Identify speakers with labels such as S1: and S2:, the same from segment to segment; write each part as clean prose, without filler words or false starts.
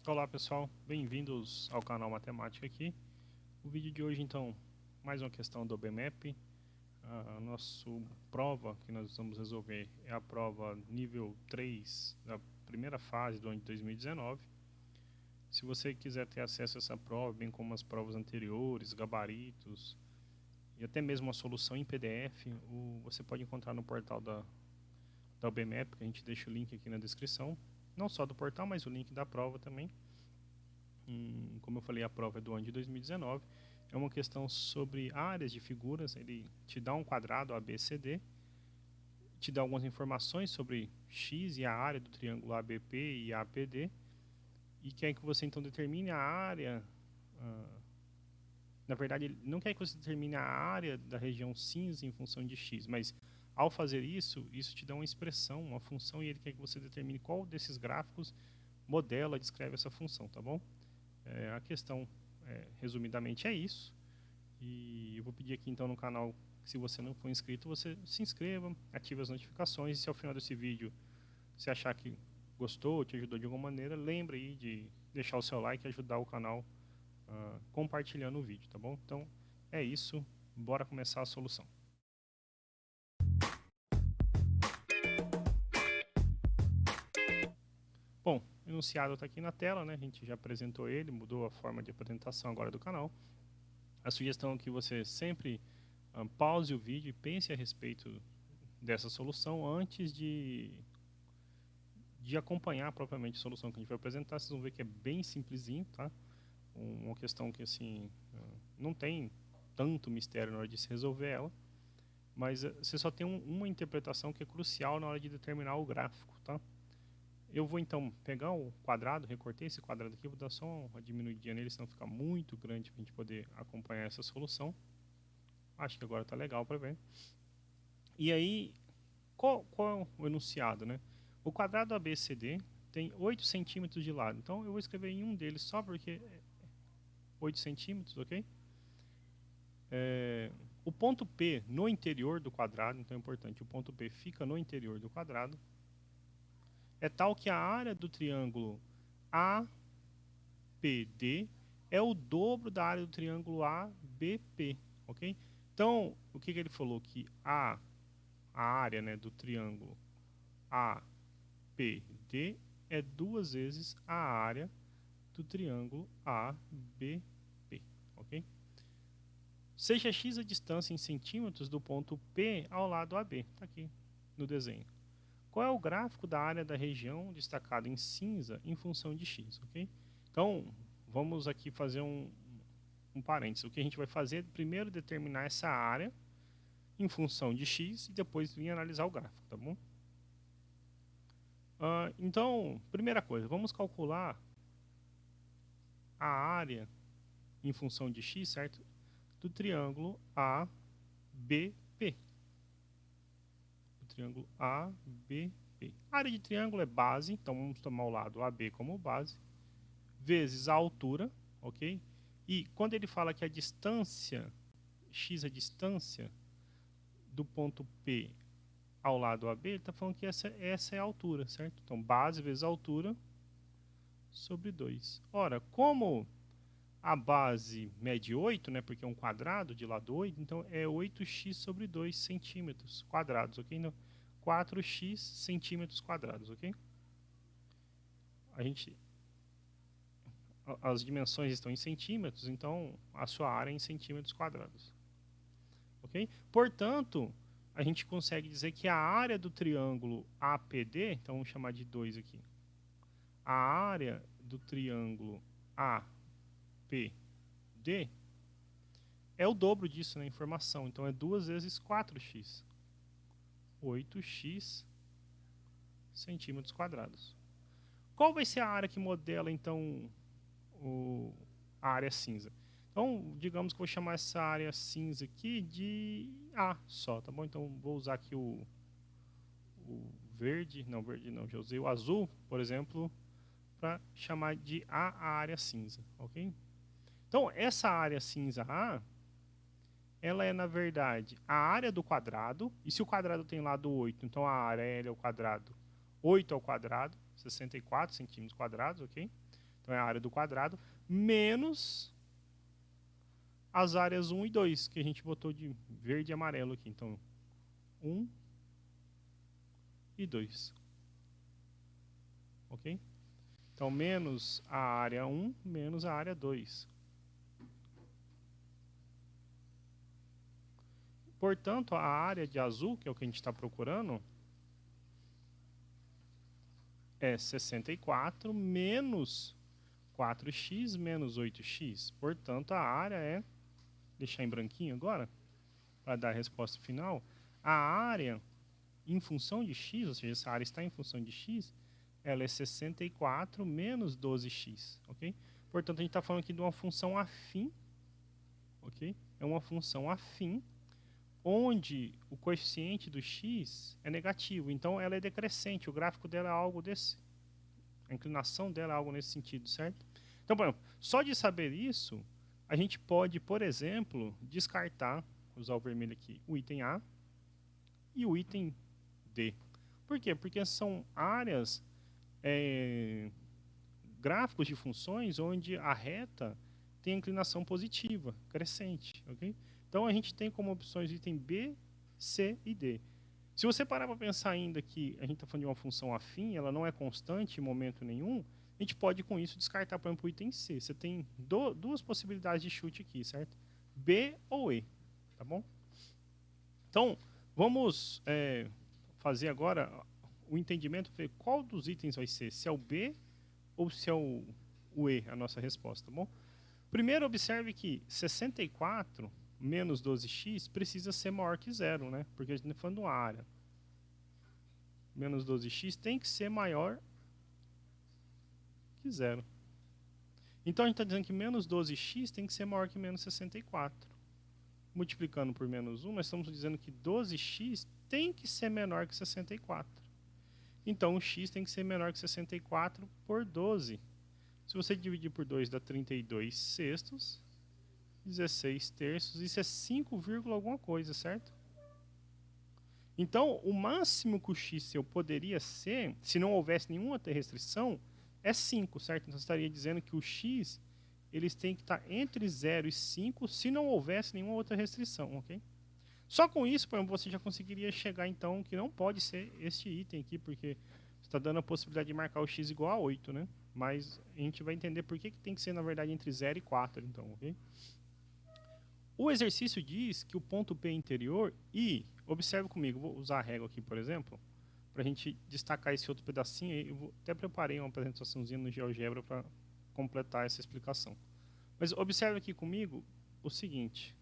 S1: Olá pessoal, bem-vindos ao canal Matemática aqui. O vídeo de hoje então, mais uma questão do OBMAP. A nossa prova que nós vamos resolver é a prova nível 3 da primeira fase do ano de 2019. Se você quiser ter acesso a essa prova, bem como as provas anteriores, gabaritos e até mesmo a solução em PDF, você pode encontrar no portal da OBMAP, que a gente deixa o link aqui na descrição. Não só do portal, mas o link da prova também. Como eu falei, a prova é do ano de 2019. É uma questão sobre áreas de figuras. Ele te dá um quadrado ABCD, te dá algumas informações sobre X e a área do triângulo ABP e APD, e quer que você então determine a área. Na verdade, ele não quer que você determine a área da região cinza em função de X, mas ao fazer isso, isso te dá uma expressão, uma função, e ele quer que você determine qual desses gráficos modela, descreve essa função, tá bom? A questão, resumidamente, é isso. E eu vou pedir aqui então no canal, que se você não for inscrito, você se inscreva, ative as notificações, e se ao final desse vídeo você achar que gostou, te ajudou de alguma maneira, lembre aí de deixar o seu like e ajudar o canal compartilhando o vídeo, tá bom? Então é isso, bora começar a solução. Bom, o enunciado está aqui na tela, né? A gente já apresentou ele, mudou a forma de apresentação agora do canal. A sugestão é que você sempre pause o vídeo e pense a respeito dessa solução antes de acompanhar propriamente a solução que a gente vai apresentar. Vocês vão ver que é bem simplesinho, tá? Uma questão que assim não tem tanto mistério na hora de se resolver ela, mas você só tem uma interpretação que é crucial na hora de determinar o gráfico, tá? Eu vou então pegar o quadrado, recortei esse quadrado aqui, vou dar só uma diminuidinha nele, senão fica muito grande para a gente poder acompanhar essa solução. Acho que agora está legal para ver. E aí, qual é o enunciado, né? O quadrado ABCD tem 8 centímetros de lado, então eu vou escrever em um deles só porque 8 centímetros, ok? O ponto P no interior do quadrado, então é importante, o ponto P fica no interior do quadrado, é tal que a área do triângulo APD é o dobro da área do triângulo ABP, ok? Então, o que ele falou? Que a área, né, do triângulo APD é 2 vezes a área do triângulo ABP, ok? Seja x a distância em centímetros do ponto P ao lado AB, está aqui no desenho. Qual é o gráfico da área da região destacada em cinza em função de x, ok? Então, vamos aqui fazer um parênteses. O que a gente vai fazer é primeiro determinar essa área em função de x e depois vir analisar o gráfico, tá bom? Então, primeira coisa, vamos calcular a área em função de x, certo? Do triângulo ABP. O triângulo ABP. A área de triângulo é base, então vamos tomar o lado AB como base, vezes a altura, ok? E quando ele fala que a distância, x a distância do ponto P ao lado AB, ele está falando que essa é a altura, certo? Então, base vezes altura sobre 2. Ora, como a base mede 8, né, porque é um quadrado de lado 8, então é 8x sobre 2 centímetros quadrados, ok? Então, 4x centímetros quadrados, ok? As dimensões estão em centímetros, então a sua área é em centímetros quadrados, ok? Portanto, a gente consegue dizer que a área do triângulo APD, então vamos chamar de 2 aqui, a área do triângulo APD é o dobro disso na informação, então é 2 vezes 4x, 8x centímetros quadrados. Qual vai ser a área que modela, então, a área cinza? Então, digamos que eu vou chamar essa área cinza aqui de A só, tá bom? Então, vou usar aqui o verde não, já usei o azul, por exemplo, para chamar de a área cinza, ok? Então, essa área cinza A, ela é, na verdade, a área do quadrado, e se o quadrado tem lado 8, então a área L ao quadrado, 8 ao quadrado, 64 centímetros quadrados, ok? Então é a área do quadrado menos as áreas 1 e 2, que a gente botou de verde e amarelo aqui. Então, 1 e 2. Ok? Então, menos a área 1 menos a área 2. Portanto, a área de azul, que é o que a gente está procurando, é 64 menos 4x menos 8x. Portanto, a área é, deixar em branquinho agora, para dar a resposta final, a área em função de x, ou seja, essa área está em função de x, ela é 64 menos 12x, ok? Portanto, a gente está falando aqui de uma função afim, ok? É uma função afim, onde o coeficiente do x é negativo, então ela é decrescente, o gráfico dela é algo desse, a inclinação dela é algo nesse sentido, certo? Então, por exemplo, só de saber isso, a gente pode, por exemplo, descartar, usar o vermelho aqui, o item A e o item D. Por quê? Porque são áreas, gráficos de funções onde a reta tem a inclinação positiva, crescente, ok? Então a gente tem como opções o item B, C e D. Se você parar para pensar ainda que a gente está falando de uma função afim, ela não é constante em momento nenhum, a gente pode com isso descartar, por exemplo, o item C. Você tem duas possibilidades de chute aqui, certo? B ou E, tá bom? Então, vamos fazer agora o entendimento, ver qual dos itens vai ser, se é o B ou se é o E, a nossa resposta, tá bom? Primeiro, observe que 64 menos 12x precisa ser maior que zero, né? Porque a gente está falando de uma área. Menos 12x tem que ser maior que zero. Então, a gente está dizendo que menos 12x tem que ser maior que menos 64. Multiplicando por menos 1, nós estamos dizendo que 12x tem que ser menor que 64. Então, o x tem que ser menor que 64 por 12. Se você dividir por 2, dá 32 sextos, 16 terços, isso é 5, alguma coisa, certo? Então, o máximo que o x seu poderia ser, se não houvesse nenhuma outra restrição, é 5, certo? Então, você estaria dizendo que o x, eles têm que estar entre 0 e 5, se não houvesse nenhuma outra restrição, ok? Só com isso, por exemplo, você já conseguiria chegar, então, que não pode ser este item aqui, porque está dando a possibilidade de marcar o x igual a 8, né? Mas a gente vai entender por que tem que ser, na verdade, entre 0 e 4, então, ok? O exercício diz que o ponto P interior e, observe comigo, vou usar a régua aqui, por exemplo, para a gente destacar esse outro pedacinho, eu até preparei uma apresentaçãozinha no GeoGebra para completar essa explicação. Mas observe aqui comigo o seguinte,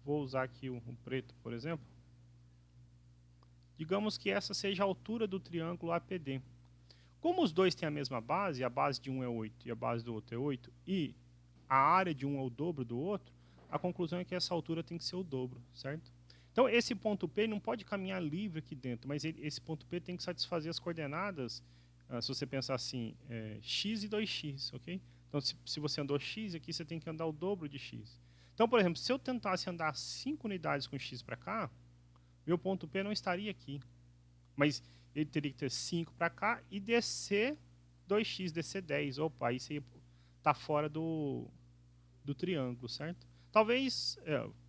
S1: vou usar aqui o preto, por exemplo. Digamos que essa seja a altura do triângulo APD. Como os dois têm a mesma base, a base de um é 8 e a base do outro é 8, e a área de um é o dobro do outro, a conclusão é que essa altura tem que ser o dobro, certo? Então, esse ponto P não pode caminhar livre aqui dentro, mas esse ponto P tem que satisfazer as coordenadas, se você pensar assim, x e 2x, ok? Então, se você andou x, aqui você tem que andar o dobro de x. Então, por exemplo, se eu tentasse andar 5 unidades com x para cá, meu ponto P não estaria aqui. Mas ele teria que ter 5 para cá e descer 2x, descer 10. Opa, aí você está fora do triângulo, certo? Talvez,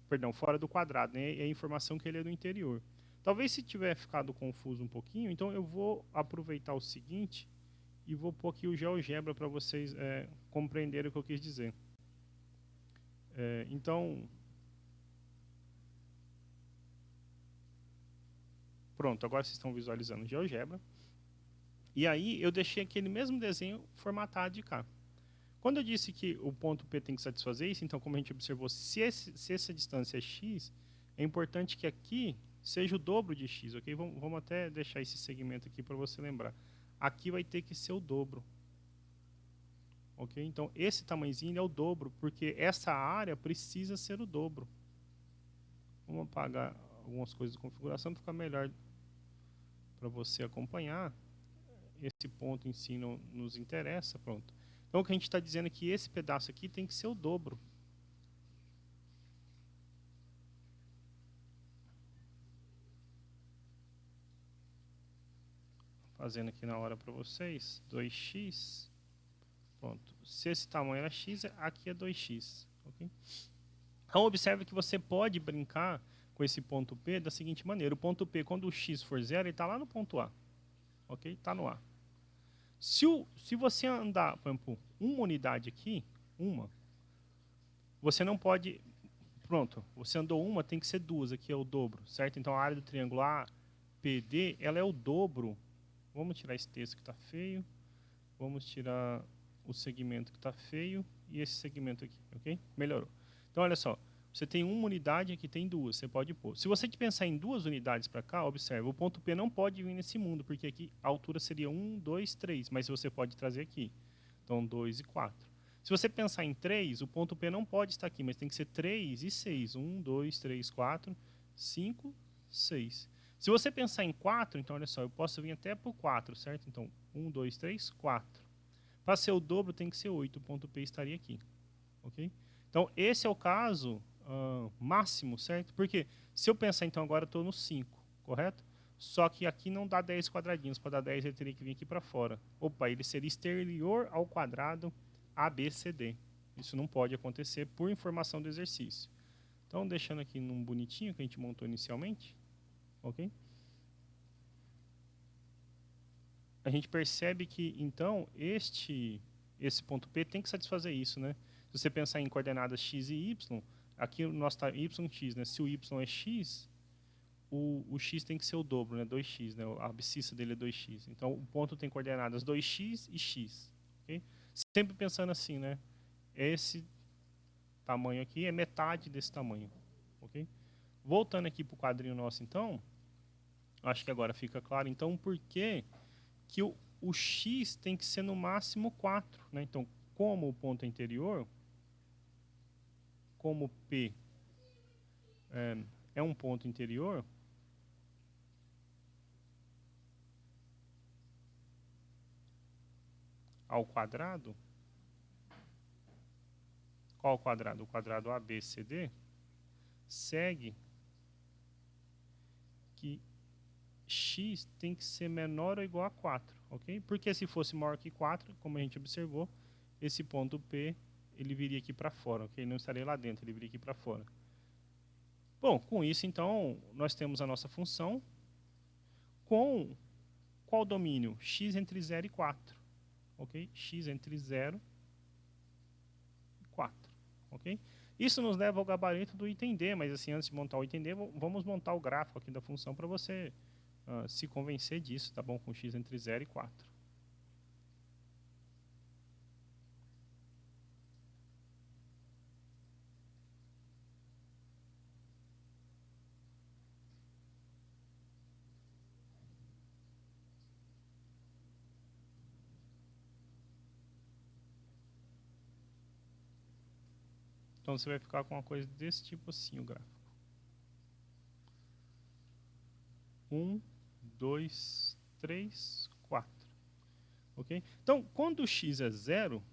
S1: perdão, fora do quadrado, né? É a informação que ele é do interior. Talvez se tiver ficado confuso um pouquinho, então eu vou aproveitar o seguinte e vou pôr aqui o GeoGebra para vocês compreenderem o que eu quis dizer. Então, pronto, agora vocês estão visualizando o GeoGebra. E aí eu deixei aquele mesmo desenho formatado de cá. Quando eu disse que o ponto P tem que satisfazer isso, então como a gente observou, se essa distância é x, é importante que aqui seja o dobro de x, ok? Vamos até deixar esse segmento aqui para você lembrar. Aqui vai ter que ser o dobro. Ok? Então esse tamanhozinho é o dobro, porque essa área precisa ser o dobro. Vamos apagar algumas coisas de configuração para ficar melhor para você acompanhar. Esse ponto em si não nos interessa, pronto. Então o que a gente está dizendo é que esse pedaço aqui tem que ser o dobro. Fazendo aqui na hora para vocês, 2x Pronto. Se esse tamanho era x, aqui é 2x. Okay? Então, observe que você pode brincar com esse ponto P da seguinte maneira. O ponto P, quando o x for 0, ele está lá no ponto A. Ok? Está no A. Se você andar, por exemplo, uma unidade aqui, você não pode... Pronto, você andou uma, tem que ser duas, aqui é o dobro, certo? Então, a área do triângulo APD, ela é o dobro. Vamos tirar esse texto que está feio. Vamos tirar o segmento que está feio e esse segmento aqui, ok? Melhorou. Então, olha só. Você tem uma unidade, aqui tem duas, você pode pôr. Se você pensar em duas unidades para cá, observe, o ponto P não pode vir nesse mundo, porque aqui a altura seria 1, 2, 3, mas você pode trazer aqui. Então, 2 e 4. Se você pensar em 3, o ponto P não pode estar aqui, mas tem que ser 3 e 6. 1, 2, 3, 4, 5, 6. Se você pensar em 4, então, olha só, eu posso vir até por 4, certo? Então, 1, 2, 3, 4. Para ser o dobro, tem que ser 8. O ponto P estaria aqui. Ok? Então, esse é o caso máximo, certo? Porque se eu pensar, então, agora eu estou no 5, correto? Só que aqui não dá 10 quadradinhos. Para dar 10, ele teria que vir aqui para fora. Opa, ele seria exterior ao quadrado ABCD. Isso não pode acontecer por informação do exercício. Então, deixando aqui num bonitinho que a gente montou inicialmente. Ok? A gente percebe que, então, esse ponto P tem que satisfazer isso, né? Se você pensar em coordenadas x e y, aqui o nosso está yx, né? Se o y é x, o x tem que ser o dobro, né? 2x, né? A abscissa dele é 2x. Então, o ponto tem coordenadas 2x e x. Okay? Sempre pensando assim, né? Esse tamanho aqui é metade desse tamanho. Okay? Voltando aqui para o quadrinho nosso, então, acho que agora fica claro, então, por que o x tem que ser no máximo 4. Né? Então, como o ponto é interior, como P é um ponto interior, ao quadrado, qual quadrado? O quadrado ABCD, segue que x tem que ser menor ou igual a 4, ok? Porque se fosse maior que 4, como a gente observou, esse ponto P, ele viria aqui para fora, ok? Não estaria lá dentro, ele viria aqui para fora. Bom, com isso, então, nós temos a nossa função com qual domínio? X entre 0 e 4, ok? X entre 0 e 4, ok? Isso nos leva ao gabarito do item D, mas assim, antes de montar o item D, vamos montar o gráfico aqui da função para você se convencer disso, tá bom? Com x entre 0 e 4. Então você vai ficar com uma coisa desse tipo assim, o gráfico. 1, 2, 3, 4. Ok? Então, quando o x é 0,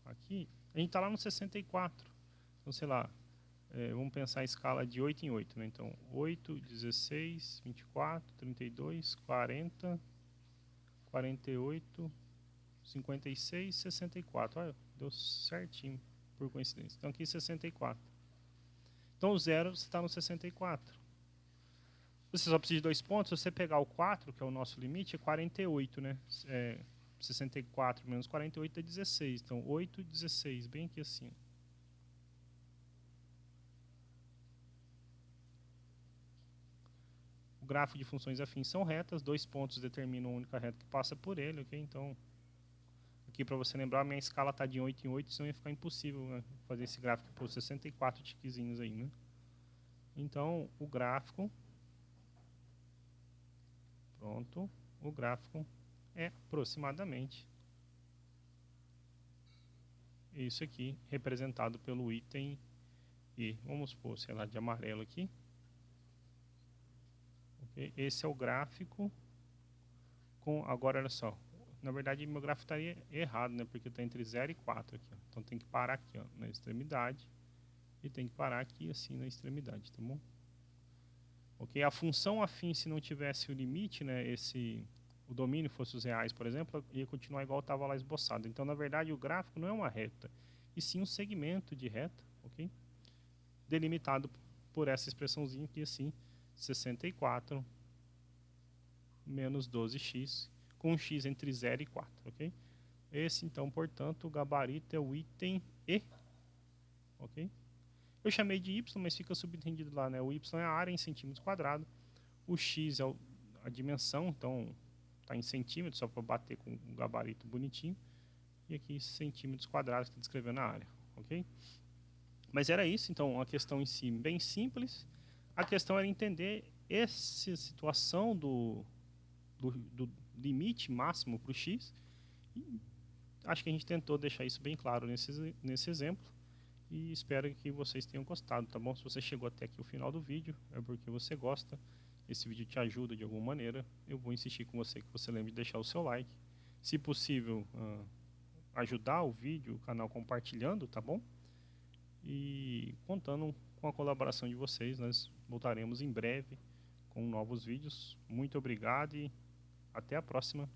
S1: aqui, a gente está lá no 64. Então, sei lá, vamos pensar a escala de 8 em 8. Né? Então, 8, 16, 24, 32, 40, 48, 56, 64. Olha, deu certinho, por coincidência. Então, aqui 64. Então, o 0, você está no 64. Você só precisa de 2 pontos. Se você pegar o 4, que é o nosso limite, é 48, né? 64 menos 48 é 16. Então, 8, 16, bem aqui assim. O gráfico de funções afins são retas. 2 pontos determinam a única reta que passa por ele, ok? Então, aqui para você lembrar, a minha escala está de 8 em 8, senão ia ficar impossível, né, fazer esse gráfico por 64 tiquezinhos aí, né? Então, o gráfico... Pronto. O gráfico é aproximadamente isso aqui, representado pelo item E. Vamos pôr, sei lá, de amarelo aqui. Okay? Esse é o gráfico com... Agora, olha só. Na verdade, meu gráfico estaria errado, né? Porque está entre 0 e 4 aqui. Ó. Então, tem que parar aqui, ó, na extremidade. E tem que parar aqui, assim, na extremidade, tá bom? Ok? A função afim, se não tivesse o limite, né? o domínio fosse os reais, por exemplo, ia continuar igual estava lá esboçado. Então, na verdade, o gráfico não é uma reta, e sim um segmento de reta, ok? Delimitado por essa expressãozinha aqui, assim, 64 menos 12x, com um x entre 0 e 4, ok? Esse, então, portanto, o gabarito é o item E, ok? Eu chamei de y, mas fica subentendido lá, né? O y é a área em centímetros quadrados, o x é a dimensão, então está em centímetros, só para bater com o gabarito bonitinho, e aqui centímetros quadrados que está descrevendo a área, ok? Mas era isso, então, a questão em si bem simples. A questão era entender essa situação do limite máximo para o x. E acho que a gente tentou deixar isso bem claro nesse exemplo. E espero que vocês tenham gostado, tá bom? Se você chegou até aqui o final do vídeo, é porque você gosta. Esse vídeo te ajuda de alguma maneira. Eu vou insistir com você que você lembre de deixar o seu like. Se possível, ajudar o vídeo, o canal compartilhando, tá bom? E contando com a colaboração de vocês, nós voltaremos em breve com novos vídeos. Muito obrigado e até a próxima.